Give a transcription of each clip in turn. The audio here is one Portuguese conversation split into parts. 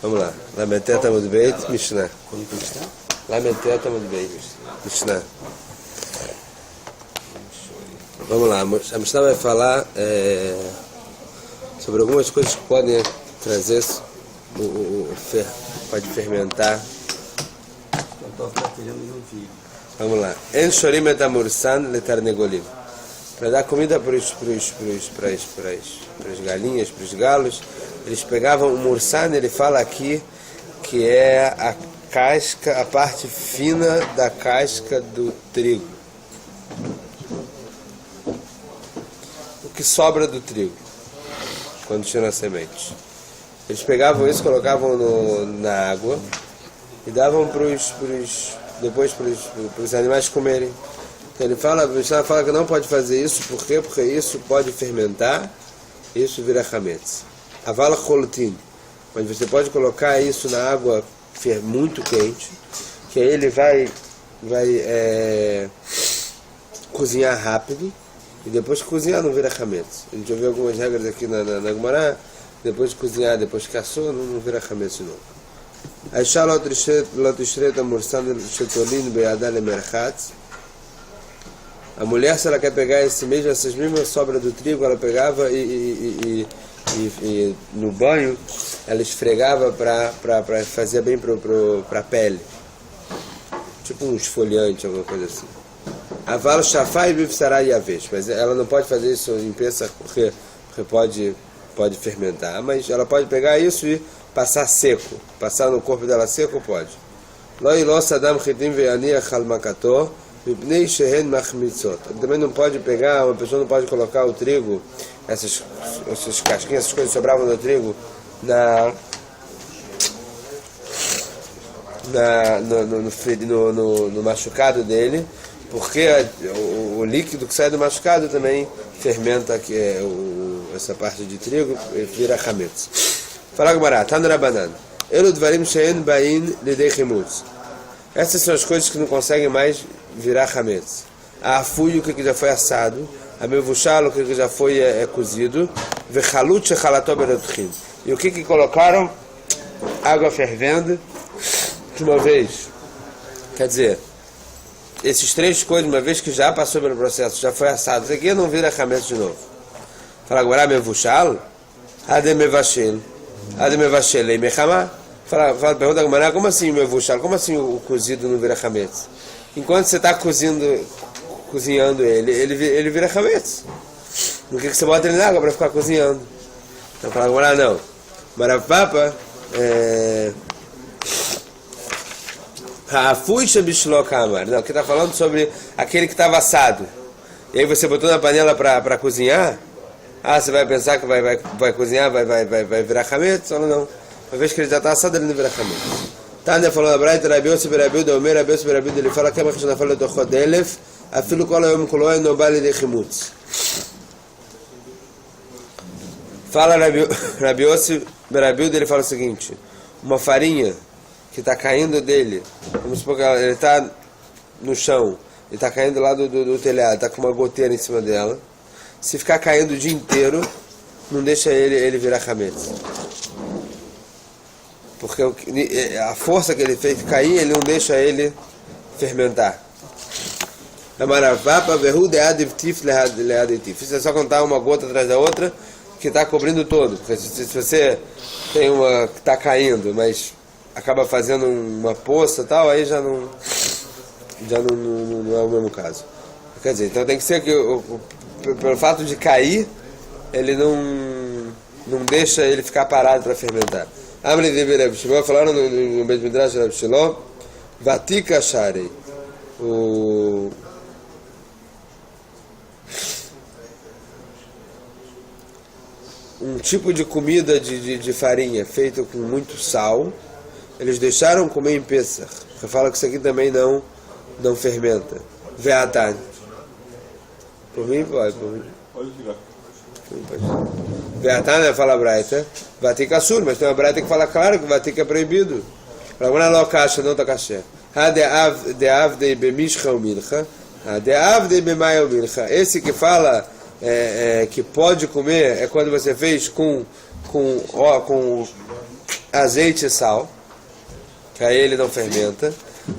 Vamos lá. Lameteta Amud Beit, Mishnah. Quando que está? Lameteta Amud Beit, Mishnah. Vamos lá. A Mishnah vai falar sobre algumas coisas que podem trazer, pode fermentar. Eu estou filho. Vamos lá. En shorim et amursan letarnegolim. Para dar comida para as galinhas, para os galos, eles pegavam o mursan, ele fala aqui que é a casca, a parte fina da casca do trigo. O que sobra do trigo, quando tira as sementes. Eles pegavam isso, colocavam na água e davam depois para os animais comerem. Então ele fala que não pode fazer isso, por quê? Porque isso pode fermentar, isso vira chametz. Avala cholutin, mas você pode colocar isso na água muito quente, que aí ele vai cozinhar rápido, e depois de cozinhar não vira chametz. A gente ouviu algumas regras aqui na Gemara, depois de cozinhar, depois que assou, não vira chametz de novo. האישה לא תשרה את המורסן שתולין בידה למרחץ. A mulher, se ela quer pegar essas mesmas sobras do trigo, ela pegava e no banho, ela esfregava para fazer bem para a pele. Tipo um esfoliante, alguma coisa assim. Aval shafai bifsará yavez, mas ela não pode fazer isso em Pesach porque pode fermentar, mas ela pode pegar isso e passar seco, passar no corpo dela seco, pode. Lo ilos adam chitim ve'aniach al makato mipnei shehen machmitzot. Também não pode pegar, uma pessoa não pode colocar o trigo, essas casquinhas, essas coisas que sobravam do trigo no machucado dele, porque o líquido que sai do machucado também fermenta essa parte de trigo e vira chametz. Fala Gemara, Tanu Rabanan. Elo dvarim she'en ba'in lidei chimutz. Essas são as coisas que não conseguem mais virar chametz. A afuio, que já foi assado. A mevushal, que já foi cozido. Vechalut shechalato berotchim. E o que colocaram? Água fervendo de uma vez. Quer dizer, esses três coisas, uma vez que já passou pelo processo, já foi assado, isso aqui não vira chametz de novo. Fala Gemara, mevushal, ademevashel. Ademevashel e mechama. Pergunta a Gemara, como assim mevushal? Como assim o cozido não vira chametz? Enquanto você está cozinhando ele vira chametz. No que você bota ele na água para ficar cozinhando? Então fala Gemara, não. Maravapa não, que está falando sobre aquele que estava assado. E aí você botou na panela para cozinhar. Você vai pensar que vai cozinhar, vai virar chametz ou não? Uma vez que ele já está assado, ele não vira chametz. Tânia falou na Braita, Rabi Yossi Berabi do Omer, Rabi Yossi Berabi, ele fala que a Machina fala do Chodelef, afilo kol hayom kulo no bali de chimutz. Fala Rabi Yossi Berabi, ele fala o seguinte: uma farinha que está caindo dele, vamos supor que ele está no chão, ele está caindo lá do telhado, está com uma goteira em cima dela. Se ficar caindo o dia inteiro, não deixa ele virar chametz. Porque a força que ele fez cair, ele não deixa ele fermentar. Isso é só contar uma gota atrás da outra, que está cobrindo todo. Porque se você tem uma que está caindo, mas acaba fazendo uma poça e tal, aí já não é o mesmo caso. Quer dizer, então tem que ser que pelo fato de cair, ele não deixa ele ficar parado para fermentar. Amri de Rabi Shimon, falaram no Beit Midrash de Rabi Shimon, Vatika Sharei. Um tipo de comida de farinha feita com muito sal, eles deixaram comer em Pesach. Eu falo que isso aqui também não fermenta. Ve'atan. Por mim pode. Pode virar. Ve'atan fala a Braita, Vatika Asur, mas tem uma Braita que fala claro que Vatika é proibido. Agora não caixa, não está caché. Ha'de'avdei b'mishcha u'milcha, ha'de'avdei b'maya u'milcha. Esse que fala que pode comer é quando você fez com azeite e sal, que aí ele não fermenta.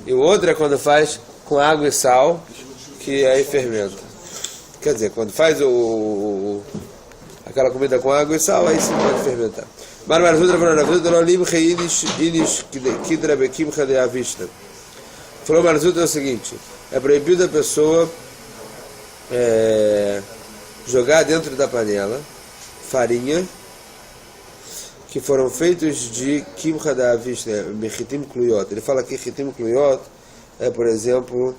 E o outro é quando faz com água e sal, que aí fermenta. Quer dizer, quando faz aquela comida com água e sal, aí sim pode fermentar. Falou Marzuta é o seguinte: é proibido a pessoa jogar dentro da panela farinha que foram feitos de kimcha da avishna, mechitim kluyot. Ele fala que chitim kluyot é, por exemplo,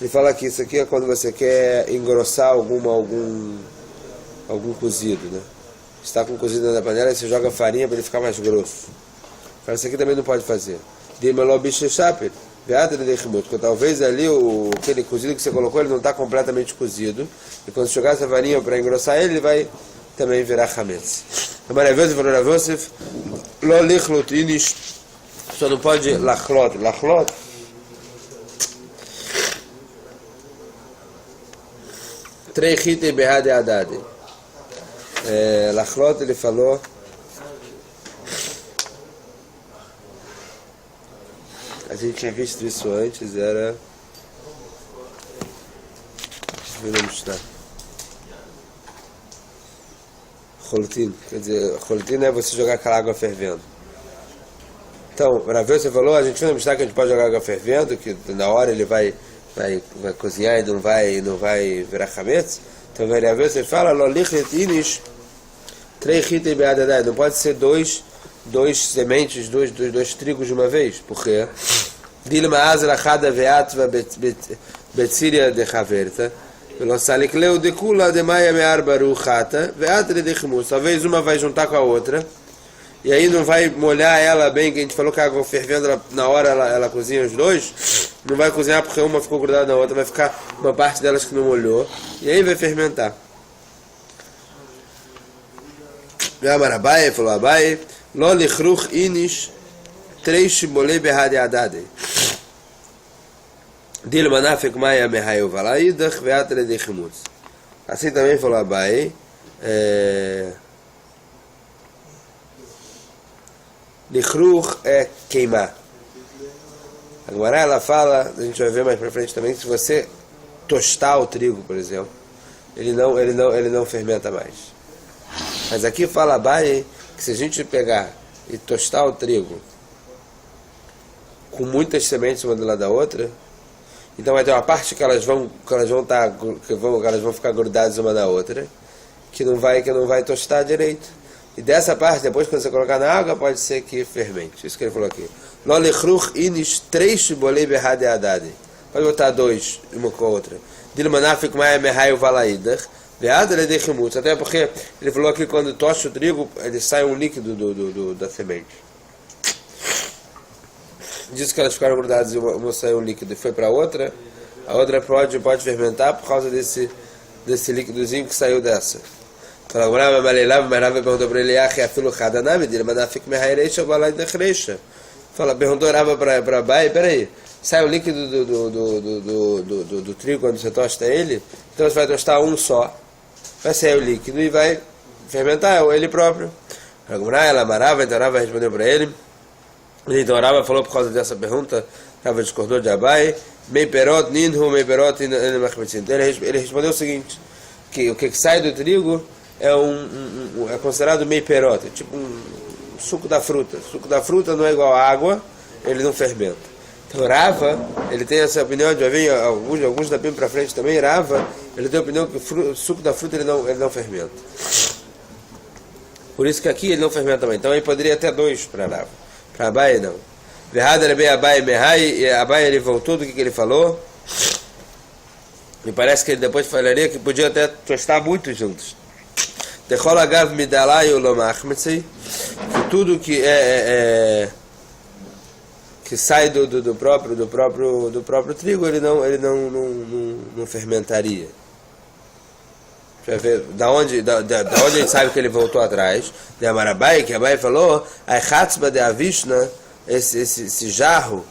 ele fala que isso aqui é quando você quer engrossar algum cozido, né? Está com cozido na panela e você joga farinha para ele ficar mais grosso. Fala, isso aqui também não pode fazer. Porque talvez ali aquele cozido que você colocou ele não está completamente cozido, e quando jogar essa farinha para engrossar ele vai também virar chametz. Só não pode lachlot. Treichite behade adade. Lachlot ele falou a gente tinha visto isso antes, era Choltin, quer dizer, Choltin é você jogar aquela água fervendo. Então, Ravel, você falou, a gente viu no Mishnah que a gente pode jogar água fervendo, que na hora ele vai cozinhar e não vai virar chametz. Então, Ravel, você fala, não pode ser dois sementes, dois trigos de uma vez, porque Dilma Azra Chada Veatva Betsiria de Haverta, Velosalicleu de Kula de Maia Mear Baruchata, Veatre de Chimus. Talvez uma vai juntar com a outra, e aí não vai molhar ela bem, que a gente falou que a água fervendo, na hora ela cozinha os dois, não vai cozinhar porque uma ficou grudada na outra, vai ficar uma parte delas que não molhou, e aí vai fermentar. Gamar Abaye, falou Abaye, Lo lichruch inish três shibolei behade adade. Dil manafek maya mehayu valaidach veatre de chimutz. Assim também falou Abaye. Lichruch é queimar. A Gemara ela fala, a gente vai ver mais pra frente também, que se você tostar o trigo, por exemplo, ele não fermenta mais. Mas aqui fala Abaye que se a gente pegar e tostar o trigo com muitas sementes uma do lado da outra, então vai ter uma parte que elas vão ficar grudadas uma na outra, que não vai tostar direito. E dessa parte, depois quando você colocar na água, pode ser que fermente. Isso que ele falou aqui. Pode botar dois, uma com a outra. Até porque ele falou que quando tosta o trigo, ele sai um líquido da semente. Diz que elas ficaram grudadas e uma saiu um líquido e foi para a outra pode fermentar por causa desse líquidozinho que saiu dessa. Fala, perguntou Rava para Abaye, peraí, sai o líquido do trigo quando você tosta ele, então você vai tostar um só, vai sair o líquido e vai fermentar ele próprio. Ela amarava, então Rava respondeu para ele. Então Rava falou por causa dessa pergunta, Rava discordou de Abaye, meiperot ninhu, meiperot inmachmetzin. Ele respondeu o seguinte, que o que sai do trigo é considerado meiperot, é tipo um suco da fruta. O suco da fruta não é igual a água, ele não fermenta. Então Rava, ele tem essa opinião, já vem alguns da pim para frente também, Rava, ele tem a opinião que o suco da fruta ele não fermenta. Por isso que aqui ele não fermenta também. Então ele poderia ter dois para Rava. Para Abaye não. Verrada bem Abaye Mehai, e Abaye ele voltou do que ele falou. Me parece que ele depois falaria que podia até tostar muito juntos. Dechol agav midalai ulomachmetzei, que tudo que que sai do próprio trigo ele não fermentaria. Deixa eu ver da onde a gente sabe que ele voltou atrás. De Amarabai, que Abaye falou, a chatzba de avishna, esse jarro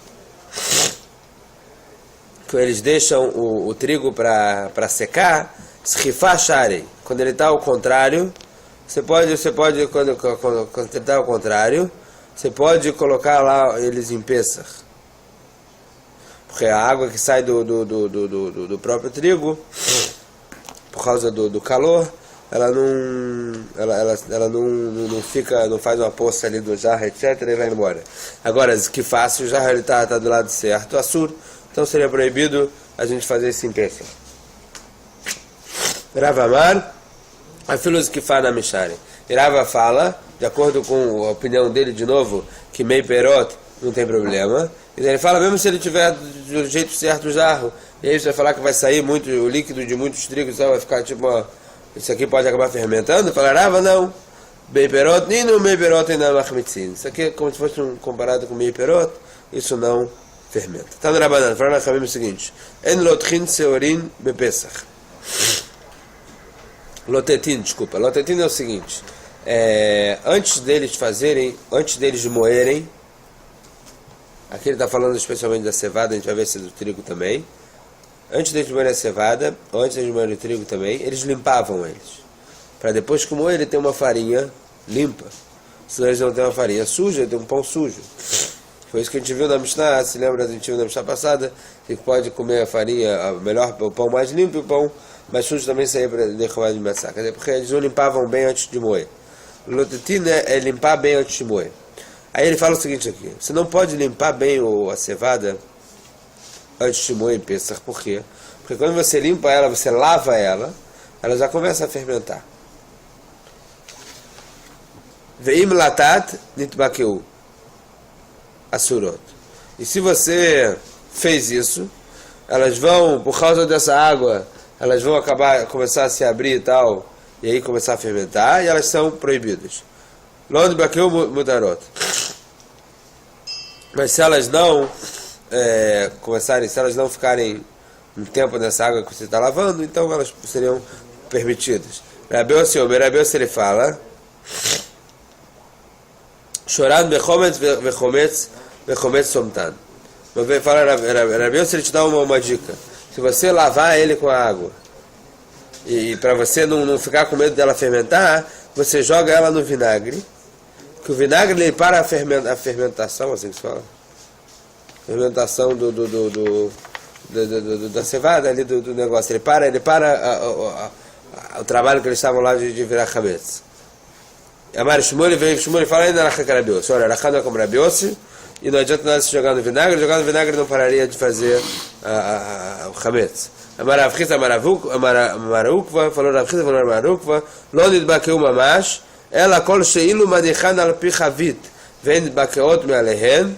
que eles deixam o trigo para secar, Schifá Sharei, quando ele está ao contrário, você pode quando ele está ao contrário, você pode colocar lá eles em Pesach. Porque a água que sai do próprio trigo, por causa do calor, ela não fica, não faz uma poça ali do jarro, etc, e vai embora. Agora, que fácil, o jarro está do lado certo, Assur, então seria proibido a gente fazer isso em Pesach. Rav Amar, a filosofia que fala na Mishari. Rava fala, de acordo com a opinião dele de novo, que Mei Perot não tem problema. E ele fala, mesmo se ele tiver do jeito certo o jarro, e aí você vai falar que vai sair muito o líquido de muitos trigos, vai ficar tipo, isso aqui pode acabar fermentando. Fala, Rava, não. Mei Perot, nem no Mei Perot ainda Machmitzin. Isso aqui é como se fosse comparado com Mei Perot, isso não fermenta. Tá no Rabanan, fala na Chamim o seguinte: En lotchin seorin bepesach. Lotetin, desculpa. Lotetin é o seguinte: antes deles moerem, aqui ele está falando especialmente da cevada, a gente vai ver se é do trigo também. Antes deles moerem a cevada, ou antes deles moerem o trigo também, eles limpavam eles. Para depois que moer, ele ter uma farinha limpa. Senão eles não têm uma farinha suja, tem um pão sujo. Foi isso que a gente viu na Mishnah, se lembra, a gente viu na Mishnah passada, que pode comer a farinha, o pão mais limpo e o pão mais sujo também saía para derrubar de maçã. Quer dizer, porque eles não limpavam bem antes de moer. O lotetin é limpar bem antes de moer. Aí ele fala o seguinte aqui: você não pode limpar bem a cevada antes de moer em Pesach. Por quê? Porque quando você limpa ela, você lava ela, ela já começa a fermentar. Veim latat nitbakeu asurot. E se você fez isso, elas vão, por causa dessa água, elas vão começar a se abrir e tal, e aí começar a fermentar, e elas são proibidas. Lond bakeu mudarot. Mas se elas não se elas não ficarem um tempo nessa água que você está lavando, então elas seriam permitidas. Rabi Yossi ele fala: Choran bechometz vechometz somtan. Rabi Yossi ele te dá uma dica. Se você lavar ele com a água, e para você não ficar com medo dela fermentar, você joga ela no vinagre, que o vinagre ele para a fermentação, assim que se fala, fermentação da cevada ali do negócio, ele para o trabalho que eles estavam lá de virar chametz. Amar Shmuel e fala ainda na Rabi Yossi. Olha, Rabi não é como Rabi Yossi, e não adianta nada se jogar no vinagre não pararia de fazer o chametz. Amar Avchis, Amar Ukva, falou Avchis, falou Amar Ukva, lo nidbakeu mamash, ela kol sheilu manichan al pi chavit, vem nidbakeot mealehen.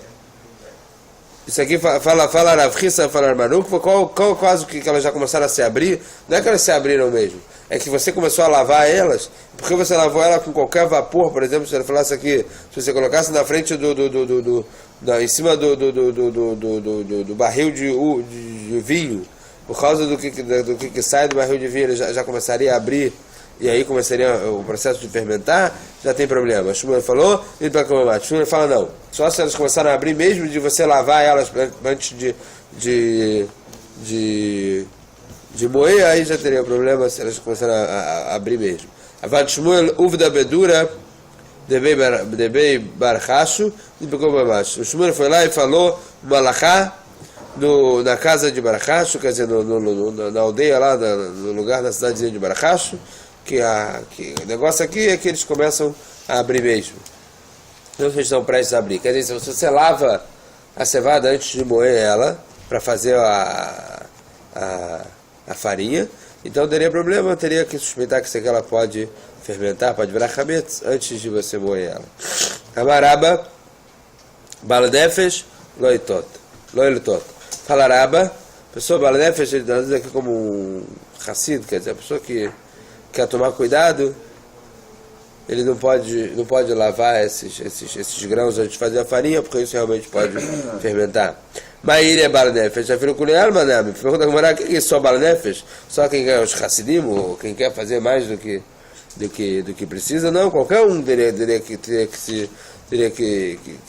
Isso aqui fala Avchis, fala Amar Ukva, qual caso que elas já começaram a se abrir? Não é que elas se abriram mesmo, é que você começou a lavar elas, porque você lavou ela com qualquer vapor. Por exemplo, se ele falasse aqui, se você colocasse na frente em cima do barril de vinho, por causa do que sai do barril de vinho, ele já começaria a abrir, e aí começaria o processo de fermentar, já tem problema. Shmuel falou, e para comer. Shmuel fala não, só se elas começaram a abrir mesmo de você lavar elas antes de moer, aí já teria problema se elas começaram a abrir mesmo. Avad Shmuel uvda bedura debei barchachu e pegou babacho. O Shmuel foi lá e falou malachá na casa de Barachacho, quer dizer, na aldeia lá, no lugar da cidadezinha de Barachacho, que o negócio aqui é que eles começam a abrir mesmo. Não que eles estão prestes a abrir. Quer dizer, se você lava a cevada antes de moer ela, para fazer a farinha, então teria problema, teria que suspeitar que ela pode fermentar, pode virar chametz antes de você moer ela. Amaraba, baladefes, loitot. Fala Raba, pessoa baladefes, ele está aqui como um Hassid, quer dizer, a pessoa que quer tomar cuidado, ele não pode lavar esses grãos antes de fazer a farinha, porque isso realmente pode fermentar. Maíra é balanefes, já viram com o Almanam. Pergunta como era, o que é só balanefes? Só quem quer os Hassidim, ou quem quer fazer mais do que precisa? Não, qualquer um teria que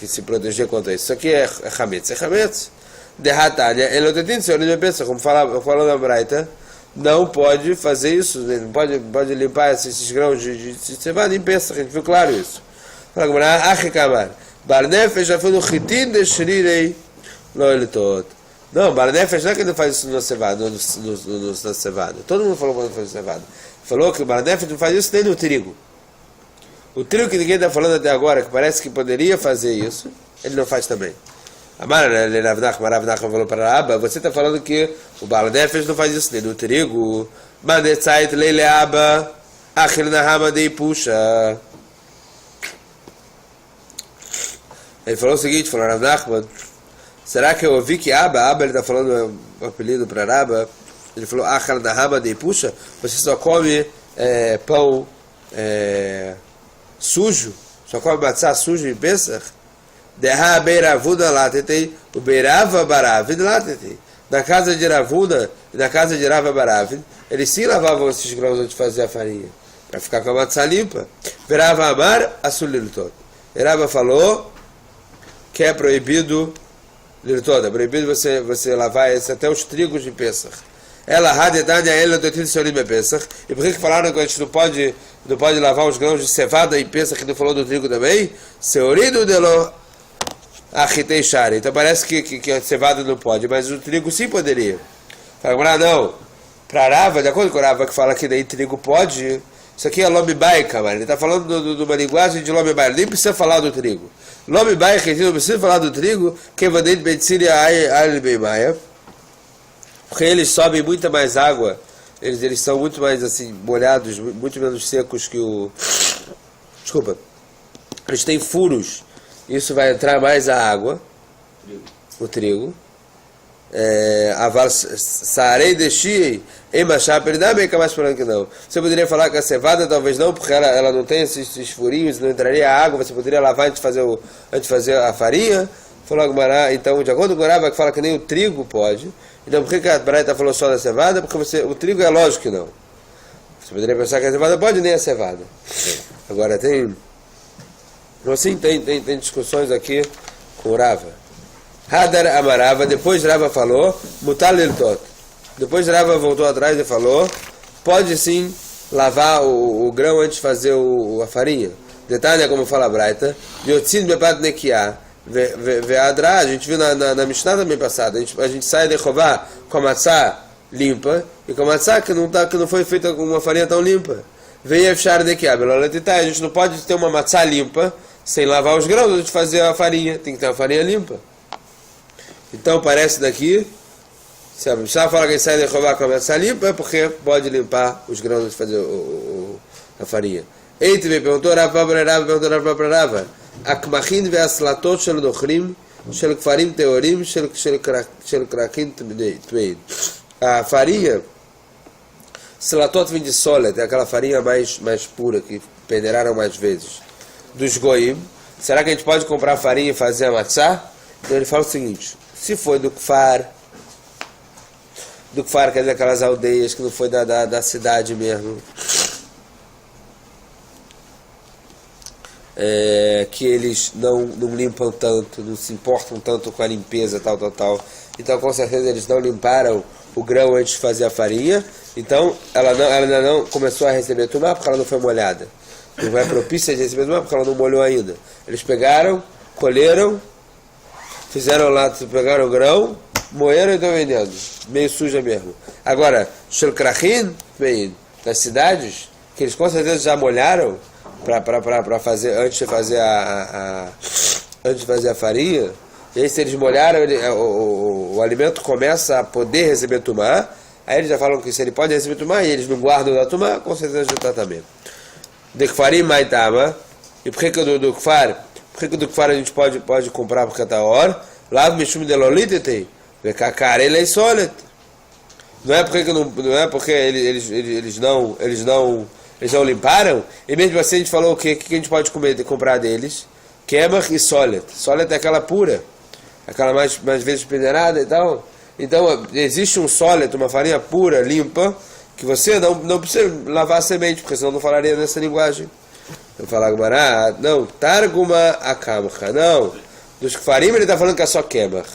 se proteger contra isso. Isso aqui é Hametz. É Hametz. De Hatania, ele não tem senhor de Pesach, como falou na Braita, não pode fazer isso, ele não pode limpar esses grãos de cevada em Pesach, a gente viu claro isso. Fala Gemara, Achikamar, Barnefesh já foi no Chitin de Shrirei, não ele todo. Não, Barnefesh não é que ele não faz isso na cevada, na cevada. Todo mundo falou quando faz cevada. Falou que o Barnefesh não faz isso nem no trigo. O trigo que ninguém está falando até agora, que parece que poderia fazer isso, ele não faz também. Maravnach falou para Abba, você está falando que o Barnefesh não faz isso nem no trigo. Mandezait leile Abba, Achil Nahama de puxa. Ele falou o seguinte, falou Rav Nachman, será que eu ouvi que Abba ele está falando um apelido para Abba, ele falou Achal Nahama de puxa, você só come pão sujo, só come matzá sujo em Pesach? Derra beiravuda lá, tentei o beirava baravid lá, tentei. Na casa de Ravuna e na casa de Rava Baravid, eles sim lavavam esses grãos antes de fazer a farinha, para ficar com a matzá limpa. Verava amar, assulil todo. Rava falou que é proibido toda, é proibido você lavar até os trigos de Pesach. Ela radedade a ela do Tissorim é Pesach. E por que falaram que a gente não pode lavar os grãos de cevada em Pesach, que não falou do trigo também? Seorido delo achitei shari. Então parece que a cevada não pode, mas o trigo sim poderia. Fala, não. Para Rava, de acordo com o Rava que fala que daí trigo pode, isso aqui é Lomibai, cara. Ele está falando de uma linguagem de Lomibai, nem precisa falar do trigo. Lomibai, que não precisa falar do trigo, que vai dentro de Betsiria Alibeimaia, porque eles sobem muita mais água, eles são muito mais assim, molhados, muito menos secos que o. Desculpa. Eles têm furos, isso vai entrar mais a água, o trigo. Aval sarei deixi em machá perdá bem que mais falando que não. Você poderia falar que a cevada talvez não, porque ela não tem esses furinhos, não entraria água, você poderia lavar antes de fazer a farinha. Falou Agmará, então de acordo com o Rava que fala que nem o trigo pode. Então por que a Braita falou só da cevada? Porque o trigo é lógico que não. Você poderia pensar que a cevada pode, nem a cevada. Agora tem assim, tem discussões aqui com o Rava. Hadar Amarava, depois Rava falou, Mutal Liltot. Depois Rava voltou atrás e falou, pode sim lavar o grão antes de fazer a farinha. Detalhe, como fala a Braita, Yotzin Bepat Nekiah, Veadra, a gente viu na Mishnah também passada, a gente sai de Chová com a matzá limpa, e com a matzá que não foi feita com uma farinha tão limpa. Veio Efshar Nekiah, a gente não pode ter uma matzá limpa sem lavar os grãos antes de fazer a farinha, tem que ter uma farinha limpa. Então parece daqui, se a Mishnah fala que sai de Chová com a matzá limpa, é porque pode limpar os grãos antes de fazer a farinha. Eite me perguntou Rava para Rava, Akmachin ve'aslatot shel nochrim, shel kfarim teorim, shel krakim tmein. A farinha, slatot vem de solet, é aquela farinha mais pura, que peneiraram mais vezes. Dos goim, será que a gente pode comprar farinha e fazer a matzá? Então ele fala o seguinte, se foi do kfar quer dizer aquelas aldeias que não foi da cidade mesmo, que eles não limpam tanto, não se importam tanto com a limpeza, tal. Então com certeza eles não limparam o grão antes de fazer a farinha, então ela ainda não começou a receber tumá porque ela não foi molhada. Não é propícia de receber tumá porque ela não molhou ainda. Eles pegaram, colheram, pegaram o grão, moeram e estão vendendo, meio suja mesmo. Agora, Shelkrachin, das cidades, que eles com certeza já molharam para fazer antes de fazer a farinha, e aí se eles molharam, o alimento começa a poder receber tumá, aí eles já falam que se ele pode receber tumá e eles não guardam da tumá, com certeza já está também. De kfarim maitama, e por que do kfar? Por que do kfar a gente pode comprar porque está hora? Lav mishum delolitete, vekakar ele é solet. Não é porque eles não limparam, e mesmo assim a gente falou o que a gente pode comprar deles? Kemach e solet. Solet é aquela pura, aquela mais vezes peneirada e tal. Então existe um solet, uma farinha pura, limpa, que você não precisa lavar a semente, porque senão não falaria nessa linguagem. Eu falar Gmará, não, Targuma Akamcha, não. Dos Kfarim ele está falando que é só Kemach.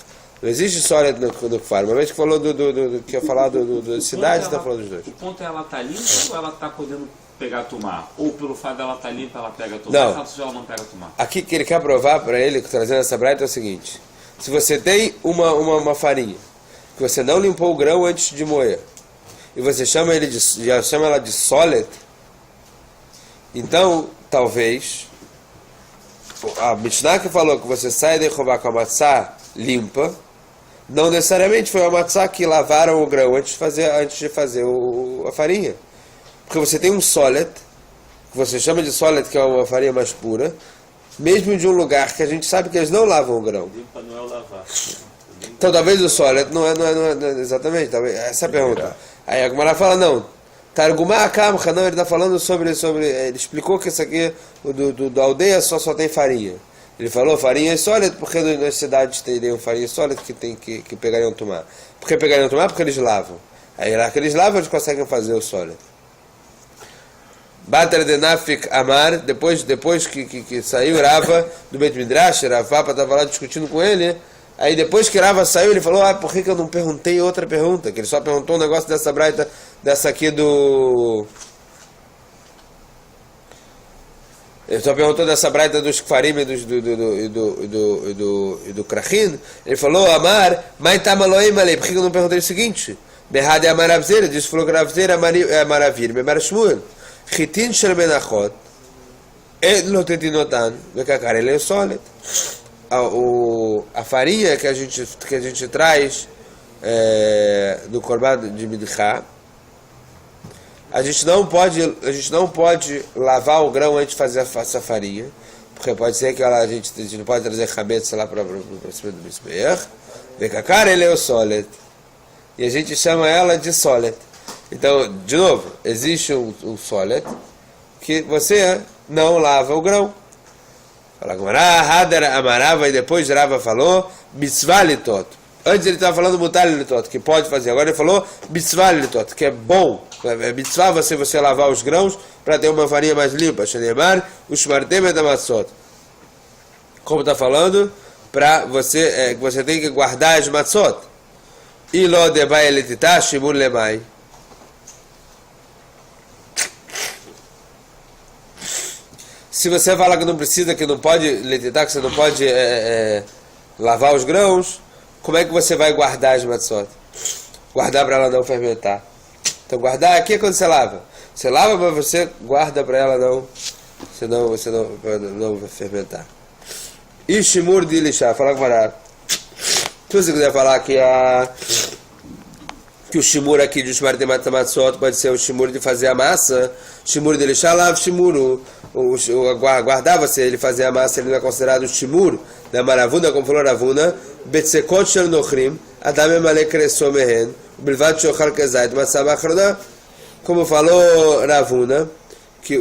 Não existe sólido no kfar. Uma vez que falou que ia falar da cidade, está falando dos dois. O ponto é ela tá limpa ou ela tá podendo pegar tomar? Ou pelo fato dela tá limpa, ela pega tomar? Não. Caso ela não pega tomar? Aqui que ele quer provar para ele, trazendo essa braita, é o seguinte. Se você tem uma farinha, que você não limpou o grão antes de moer, e você chama ela de sólido, então, talvez, a Mishnah que falou que você sai de roubar com a matzá limpa, não necessariamente foi a matzá que lavaram o grão antes de fazer a farinha. Porque você tem um sólido, que você chama de sólido, que é uma farinha mais pura, mesmo de um lugar que a gente sabe que eles não lavam o grão. Limpa não é o lavar. Então talvez o sólido não é exatamente, talvez, essa é a pergunta. Aí a Gemara fala, não, Targumá Kamcha, não, ele está falando sobre, ele explicou que isso aqui, da aldeia só tem farinha. Ele falou farinha é sólida, porque nas cidades teriam farinha sólida que pegariam tomar. Por que pegariam tomar? Porque eles lavam. Aí lá que eles lavam, eles conseguem fazer o sólido. Bater de Nafik Amar, depois que saiu Rava do Beit Midrash, Rava estava lá discutindo com ele. Aí depois que Rava saiu, ele falou, por que eu não perguntei outra pergunta? Que ele só perguntou um negócio dessa braita, dessa aqui do... Ele só perguntou dessa braita dos Kfarim e do Krachin. Ele falou, Amar, Mai Tamaloim Alei, por que eu não perguntei o seguinte? Behad é Amaravzeira, ele disse, falou que Ravzeira é Amaravir, Memar Shmuel. Chitin Shel Benachot, Lo Tetinotan, Vekakar, ele é sólido. A farinha que a gente traz do Korban de Midchá, a gente não pode lavar o grão antes de fazer essa farinha, porque pode ser que a gente não pode trazer chametz lá para cima do Mizbeach. Vekakar, ele é o sólido, e a gente chama ela de sólido. Então, de novo, existe um sólido que você não lava o grão. Fala Gemara, Hadar Amarava, e depois Rava falou, Mitzvah litot. Antes ele estava falando Mutar litot, que pode fazer. Agora ele falou Mitzvah litot, que é bom. É Mitzvah você lavar os grãos para ter uma farinha mais limpa. Shenemar, Ushmartem edamatzot. Como está falando? Para você, você tem que guardar as matzot. Ilo debai elititah, shimur lemai. Se você fala que não precisa, que não pode letitar, que você não pode lavar os grãos, como é que você vai guardar as matzot? Guardar para ela não fermentar. Então guardar aqui é quando você lava. Você lava, mas você guarda para ela não vai fermentar. E shimur de lixar, fala com o se você quiser falar que o shimur aqui de Ushmar de Matamatzot pode ser o shimur de fazer a massa, shimur de lixar, lava shimuru. Guardar você, ele fazer a massa, ele não é considerado shimur da maravuna, como falou Ravuna, betsekot shel nochrim, adam emale kreso mehen, bilvad shochal kezait, matzah bachrona, como falou Ravuna, que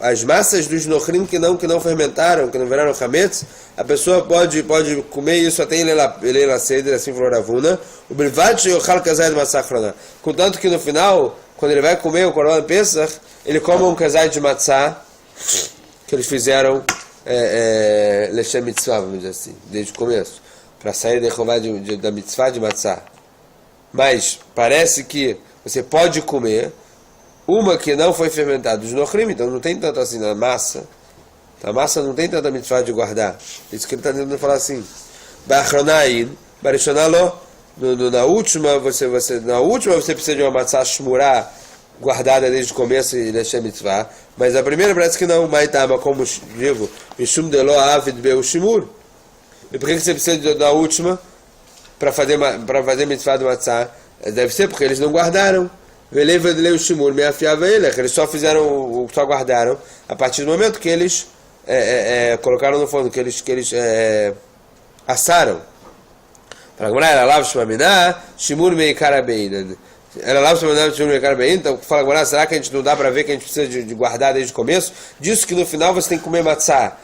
as massas dos nochrim que não fermentaram, que não viraram chametz, a pessoa pode comer isso até em Leila Seder, assim falou Ravuna, o bilvad shochal kezait, matzah bachrona, contanto que no final, quando ele vai comer o Korban Pesach, ele come um kezait de matzah, que eles fizeram Lechem Mitzvah, vamos dizer assim, desde o começo, para sair da Mitzvah de Matzah. Mas parece que você pode comer uma que não foi fermentada dos Nochrim, então não tem tanto assim na massa. A massa não tem tanta Mitzvah de guardar. Isso que ele está tentando falar assim. Ba'achronayin, Barishonalo, na última você precisa de uma Matzah Shmurah guardada desde o começo e Lechem Mitzvah, mas a primeira parece que não, Maitama, como digo, Mishum Delo Avid Beu Shimur. E por que você precisa da última para fazer Mitzvah do Matzah? Deve ser porque eles não guardaram. Veleva Deu Shimur, me afiava ele, eles só guardaram a partir do momento que eles colocaram no forno, que eles assaram. Para agora ela lava Shmaminá, Shimur Meikarabeina. Ela lava Shmaminá, então fala agora, será que a gente não dá para ver que a gente precisa de guardar desde o começo? Disso que no final você tem que comer matzah.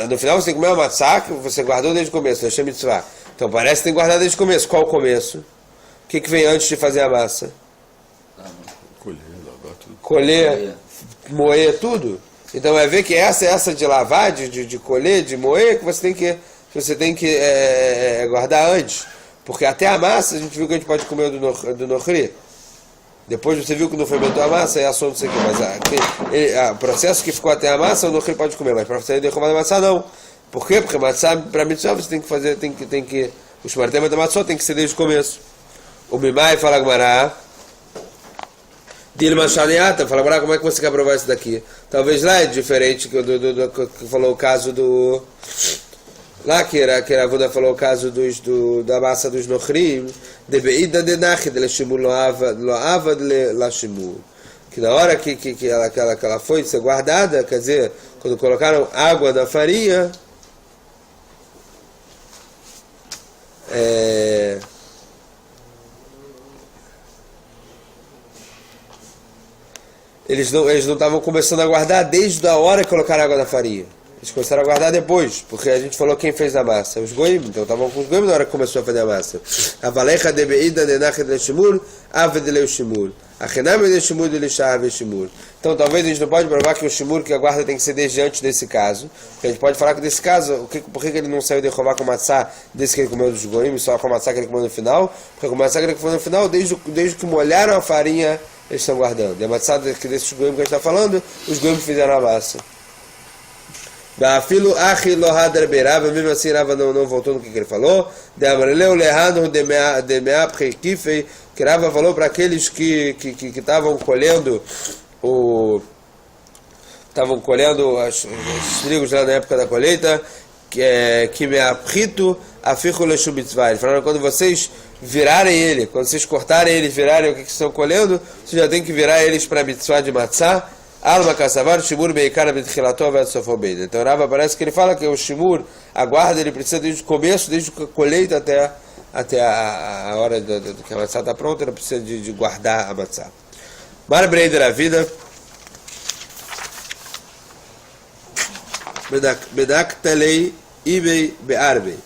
No final você tem que comer uma matzah que você guardou desde o começo, Lechem Mitzvah. Então parece que tem que guardar desde o começo. Qual o começo? O que vem antes de fazer a massa? Colher, lavar tudo. Colher, moer tudo. Então vai ver que essa de lavar, de colher, de moer, que você tem que que você tem que guardar antes. Porque até a massa, a gente viu que a gente pode comer do nochri. Depois você viu que não fermentou a massa, é assunto isso aqui. Mas o processo que ficou até a massa, o nochri pode comer. Mas para você derrubar a maçã, não. Por quê? Porque matzá, para mitzvah, você tem que fazer, tem que o shmartem da matzah tem que ser desde o começo. O Mimai fala Gmará, Dilma Shaniata, fala Gmará, como é que você quer provar isso daqui? Talvez lá é diferente que falou o caso do... Lá que a Buda falou o caso da massa dos nochrim, de beida de nachid, de leshimur loava de lashimur. Que na hora que ela foi ser guardada, quer dizer, quando colocaram água na farinha, eles não estavam começando a guardar desde a hora que colocaram água na farinha. Eles começaram a guardar depois, porque a gente falou quem fez a massa. Os goim, então estavam com os goim na hora que começou a fazer a massa. A valecha de beida de nached de shimur, ave de leu shimur. A rename de shimur de lixar ave shimur. Então talvez a gente não pode provar que o shimur que a guarda tem que ser desde antes desse caso. Porque a gente pode falar que desse caso, por que ele não saiu de roubar com matzá desse que ele comeu dos goim, só com a matzá que ele comeu no final? Porque com a matzá que ele comeu no final, desde que molharam a farinha, eles estão guardando. E a matzá desses goim que a gente está falando, os goim fizeram a massa. Filo achi lohadar beirava, mesmo assim Rava não voltou no que ele falou. De amareleu lehanu de meap kifei, que Rava falou para aqueles que estavam colhendo os trigos lá na época da colheita, que meaprito afichu leshum mitzvah. Ele falou, quando vocês virarem ele, quando vocês cortarem eles, virarem o que estão colhendo, vocês já tem que virar eles para mitzvah de matzah. Alma kassavar shimur beikara betchilato ved sofo beida. Então Rava parece que ele fala que o shimur, a guarda, ele precisa desde o começo, desde a colheita até a hora que a matzá está pronta, ele precisa de guardar a matzá. Mar breider a vida. Bedak talei ibei bearbei.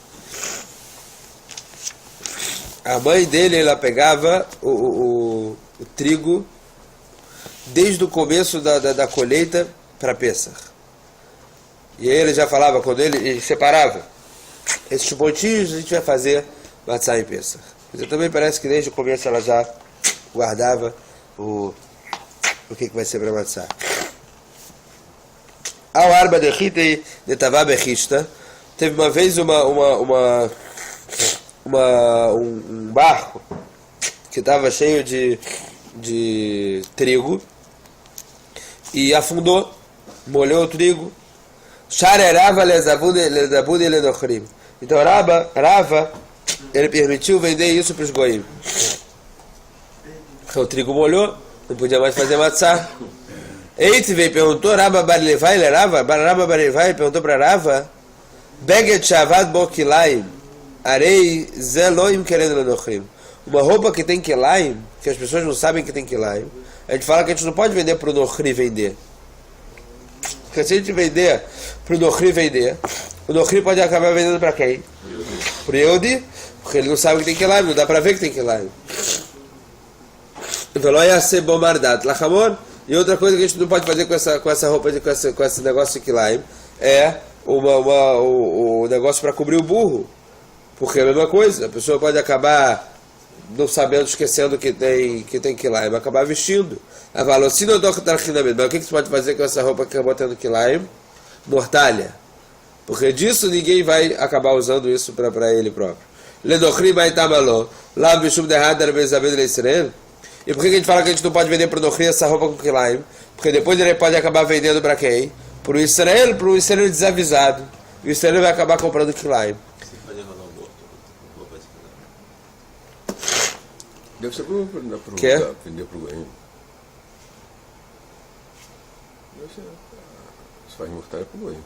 A mãe dele, ela pegava o trigo desde o começo da colheita para Pesach. E aí ele já falava, quando ele separava esses pontinhos, a gente vai fazer matzá em Pesach. Mas também parece que desde o começo ela já guardava o que vai ser para matzá. Ao arba de hitei de tavá bechista, teve uma vez um barco que estava cheio de trigo e afundou, molhou o trigo. Sharerava lezabud e lenochrim. Então Rava, ele permitiu vender isso para os goim. O trigo molhou, não podia mais fazer matzá. Eitzvei perguntou, Rava bar Levai perguntou para Rava, Beget shavad bo kilaim, arei zeloim querendo lenochrim. Uma roupa que tem kilaim, que as pessoas não sabem que tem kilaim, a gente fala que a gente não pode vender para o nochri vender. Porque se a gente vender para o nochri vender, o nochri pode acabar vendendo para quem? Para o Yehudi, porque ele não sabe que tem kilaim, não dá para ver que tem kilaim. E outra coisa que a gente não pode fazer com essa roupa, com esse negócio de kilaim, é o negócio para cobrir o burro. Porque é a mesma coisa, a pessoa pode acabar não sabendo, esquecendo que tem kilaim, vai acabar vestindo. Mas o que você pode fazer com essa roupa que acabou tendo kilaim? Mortalha. Porque disso ninguém vai acabar usando isso para ele próprio. E por que a gente fala que a gente não pode vender para o Nochri essa roupa com kilaim? Porque depois ele pode acabar vendendo para quem? Para o Israel desavisado. E o Israel vai acabar comprando kilaim. Deve ser para vender para o goim. Deve ser. Se faz mortalha para o goim.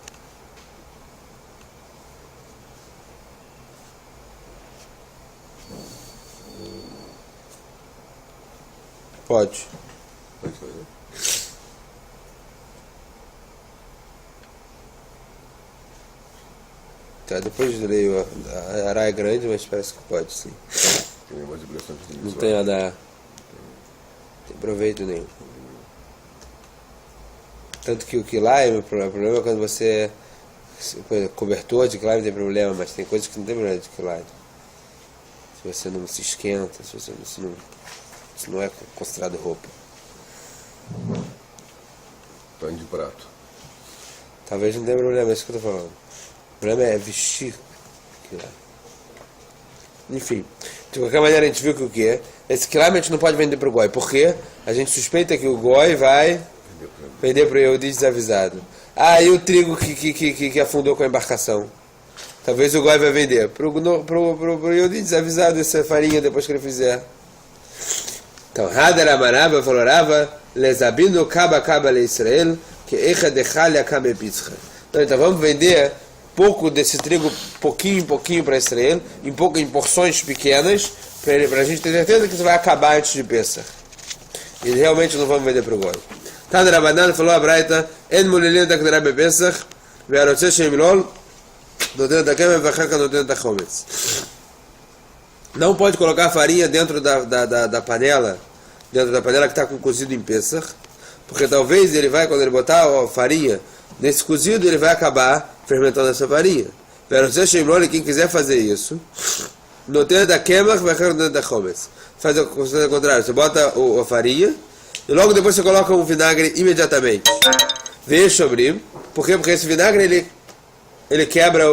Pode. Pode fazer. Tá, depois eu leio. A Ará é grande, mas parece que pode, sim. Não tem nada. Não tem proveito nenhum. Tanto que o kilaim, o problema é quando você Cobertor de claro não tem problema, mas tem coisas que não tem problema de claro. Se você não se esquenta, se não é considerado roupa. Pano de prato. Talvez não tenha problema, é isso que eu estou falando. O problema é vestir aquilo lá. Enfim, de qualquer maneira a gente viu que o que é? Esse quilá a gente não pode vender para o goi, porque a gente suspeita que o goi vai vender para o Yehudi desavisado. Ah, e o trigo que afundou com a embarcação? Talvez o goi vai vender pro Yehudi desavisado essa farinha depois que ele fizer. Então, Hadar Amarava falou Rava, Lezabino Kaba Le Israel, que Echa Dechalha Kame Pitzcha. Então vamos vender pouco desse trigo, pouquinho em pouquinho para Israel, em porções pequenas, para a gente ter certeza que isso vai acabar antes de Pesach. E realmente não vamos vender para o goi. Tana Rabanan falou a Braita, En Mulilin Takdera Bepesach, Ve'arotze Shemilol, Noten Takem Vachaka Noten Tachometz. Não pode colocar farinha dentro da panela, que está com cozido em Pesach, porque talvez ele vai, quando ele botar a farinha nesse cozido, ele vai acabar fermentando essa farinha. Quem quiser fazer isso, no tempo da queima, vai ficar no tempo da chometz. Faz o contrário, você bota a farinha e logo depois você coloca o vinagre imediatamente. Veja sobre, por quê? Porque esse vinagre ele quebra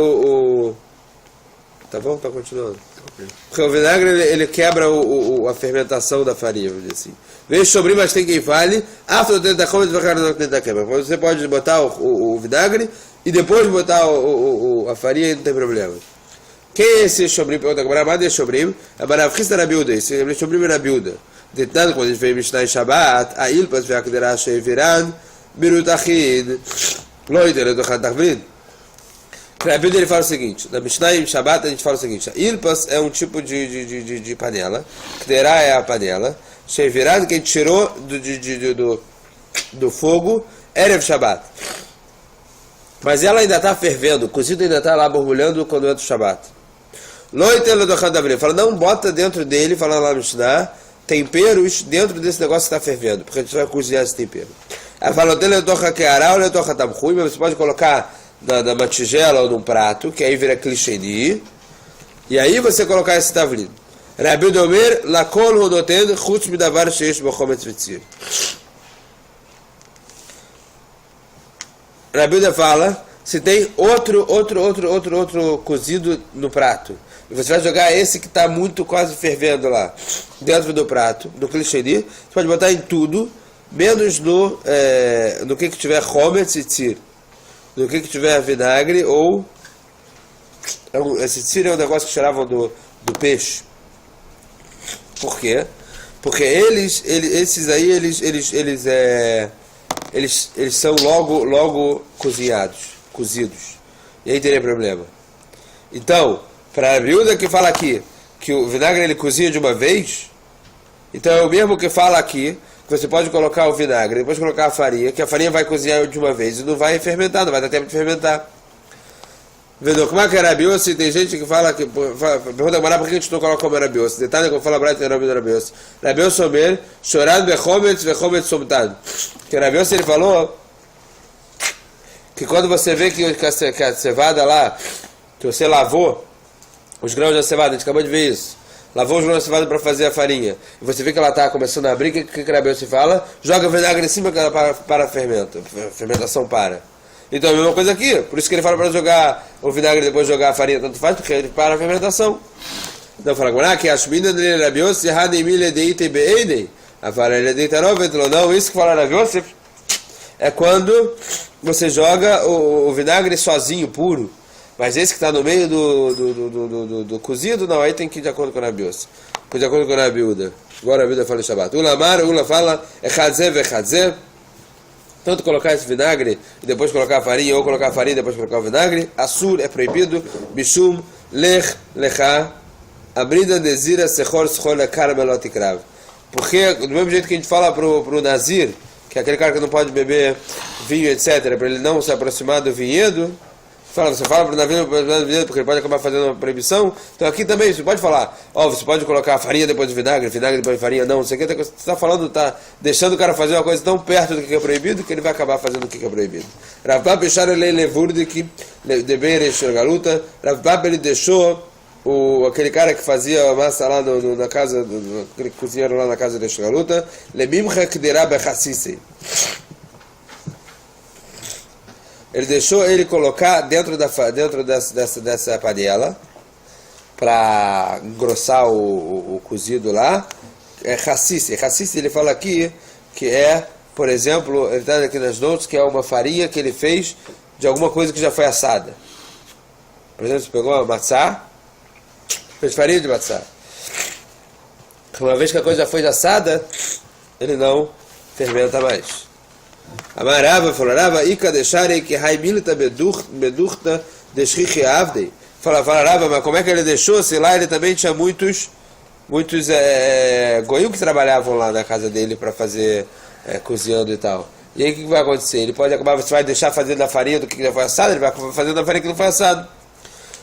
Tá bom? Tá continuando. Porque o vinagre ele quebra a fermentação da farinha, vamos dizer assim. Veja sobre, mas tem quem fale, você pode botar o vinagre e depois botar a farinha e não tem problema. Quem é esse Shobrim? Pergunta a Gamara, é Shobrim? A Baravchista na Biuda, esse Shobrim é na Biuda. Detado, quando a gente fez Mishnah em Shabbat, a Ilpas ve'akderah she'viran, birut achid, loiter edochan tachvrid. Na Biuda ele fala o seguinte, na Mishnah em Shabbat a gente fala o seguinte, a Ilpas é um tipo de panela, Kderah é a panela, she'viran que a gente tirou do fogo, Erev Shabbat. Mas ela ainda está fervendo, o cozido ainda está lá borbulhando quando entra o Shabbat. Fala, não bota dentro dele, fala lá no Mishnah, temperos dentro desse negócio que está fervendo, porque a gente vai cozinhar esse tempero. Ela fala, mas você pode colocar numa tigela ou num prato, que aí vira clicheni, e aí você colocar esse tavlin. Rabi Domer, lakol honoten, chutz midavar sheish bochometz vitzir. Rabi Domer fala, se tem outro cozido no prato, e você vai jogar esse que está muito quase fervendo lá, dentro do prato, do clicheni, você pode botar em tudo, menos no que tiver chometz e tzir. No que tiver vinagre ou... Esse tzir é um negócio que tiravam do peixe. Por quê? Porque esses aí, eles são logo cozidos. E aí teria problema. Então, para a miúda que fala aqui que o vinagre ele cozinha de uma vez, então é o mesmo que fala aqui que você pode colocar o vinagre, depois colocar a farinha, que a farinha vai cozinhar de uma vez e não vai fermentar, não vai dar tempo de fermentar. Vendo como é que é Rabiossi, tem gente que fala que pergunta agora por que a gente não coloca como Rabiossi. Detalhe que eu falo agora tem nome do Rabiossi. Rabiossi Omer, chorando bechometz somtad. Que Rabiossi ele falou que quando você vê que a cevada lá, que você lavou os grãos da cevada, a gente acabou de ver isso. Lavou os grãos da cevada para fazer a farinha. E você vê que ela está começando a abrir, o que Rabiossi fala? Joga vinagre em cima que ela para a fermentação para. Então é a mesma coisa aqui, por isso que ele fala para jogar o vinagre e depois jogar a farinha, tanto faz, porque ele para a fermentação. Então fala agora que Ashmina de Rabiossi Hanemile deite beidei. A farinha deita não, isso que fala Rabiossi é quando você joga o vinagre sozinho, puro. Mas esse que está no meio do cozido, não, aí tem que ir de acordo com a Rabiossi. De acordo com a Rabiuda. Agora a Rabiuda fala em Shabbat. Ula fala echadze vechadze. Tanto colocar esse vinagre e depois colocar a farinha, ou colocar a farinha e depois colocar o vinagre. Assur é proibido. Bishum lech lecha. Abrida desira sechor schol lekar melot ikrav. Porque do mesmo jeito que a gente fala pro Nazir, que é aquele cara que não pode beber vinho, etc., para ele não se aproximar do vinhedo, Você fala para o navio porque ele pode acabar fazendo uma proibição. Então aqui também você pode falar, você pode colocar farinha depois de vinagre depois de farinha, não sei o que. Você está falando, está deixando o cara fazer uma coisa tão perto do que é proibido que ele vai acabar fazendo o que é proibido. Rav Papa ele deixou aquele cara que fazia a massa lá na casa, aquele cozinheiro lá na casa de Shgaluta, ele deixou ele colocar dentro dessa panela para engrossar o cozido lá. É chassisse. Chassisse ele fala aqui que é, por exemplo, ele está aqui nas notas, que é uma farinha que ele fez de alguma coisa que já foi assada. Por exemplo, você pegou uma matzá, fez farinha de matzá. Uma vez que a coisa já foi assada, ele não fermenta mais. Amarava, falou, Rava, Ika deixarei que Raimilita bedurta desriche avdei. Fala, Rava, mas como é que ele deixou? Se lá ele também tinha muitos goiú que trabalhavam lá na casa dele para fazer cozinhando e tal. E aí o que vai acontecer? Ele pode acabar, você vai deixar fazendo a farinha do que já foi assado, ele vai fazendo a farinha que não foi assado.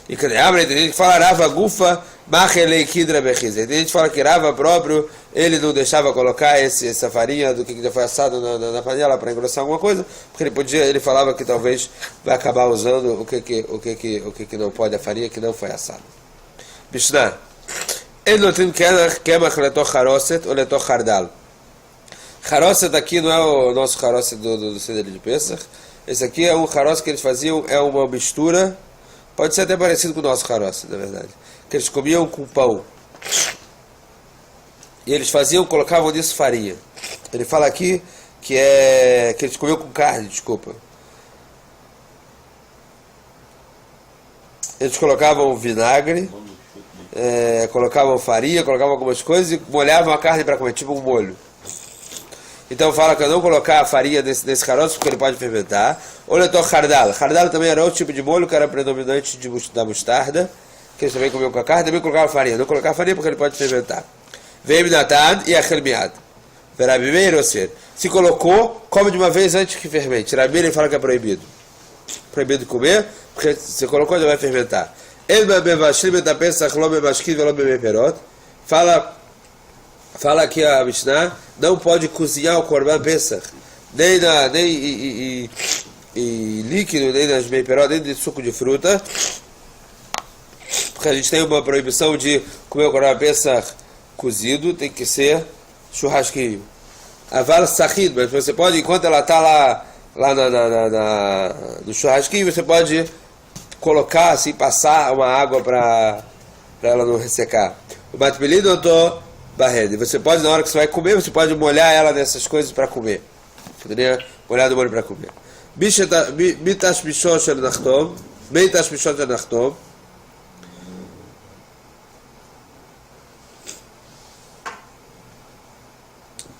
E tem gente que fala Rava Gufa Machelei Kidra Bechiz. Tem gente que fala que Rava próprio, ele não deixava colocar essa farinha do que já foi assado na panela para engrossar alguma coisa, porque ele falava que talvez vai acabar usando o que não pode, a farinha que não foi assada. Mishnah. Ele não tem kemach letoch haroset ou letoch hardal. Haroset aqui não é o nosso haroset do Seder de Pesach. Esse aqui é um haroset que eles faziam, é uma mistura. Pode ser até parecido com o nosso haroset, na verdade. Que eles comiam com pão. E eles colocavam nisso farinha. Ele fala aqui que eles comiam com carne, desculpa. Eles colocavam vinagre, colocavam farinha, colocavam algumas coisas e molhavam a carne para comer, tipo um molho. Então fala que eu não colocar a farinha nesse caroço porque ele pode fermentar. Ou letoch hardal. Hardal também era outro tipo de molho que era predominante da mostarda, que eles também comiam com a carne, também colocavam farinha. Não colocar farinha porque ele pode fermentar. Veio Natan e Achel Miad. Verabimeiro, ou seja, se colocou, come de uma vez antes que fermente. Rabi ele fala que é proibido. Proibido comer, porque se colocou já vai fermentar. Fala aqui a Mishnah, não pode cozinhar o Korban Pesach, nem líquido, nem nas meiperot, nem de suco de fruta, porque a gente tem uma proibição de comer o Korban Pesach cozido, tem que ser churrasquinho. Aval sachid, mas você pode, enquanto ela está lá no churrasquinho, você pode colocar, assim, passar uma água para ela não ressecar. O matpelido eu estou barrendo. Você pode, na hora que você vai comer, você pode molhar ela nessas coisas para comer. Poderia molhar no molho para comer. Bitash bishot shel nachtom. Beitash bishot shel nachtom.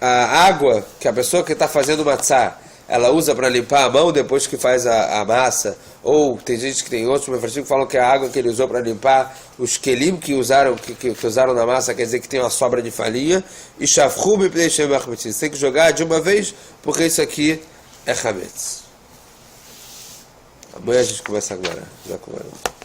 A água que a pessoa que está fazendo matzá, ela usa para limpar a mão depois que faz a massa, ou tem gente que tem outros mefarshim que falam que a água que ele usou para limpar os kelim que usaram na massa, quer dizer que tem uma sobra de farinha, e shafchu b'pnei shem chametz. Tem que jogar de uma vez, porque isso aqui é chametz. Amanhã a gente começa agora. Já começa.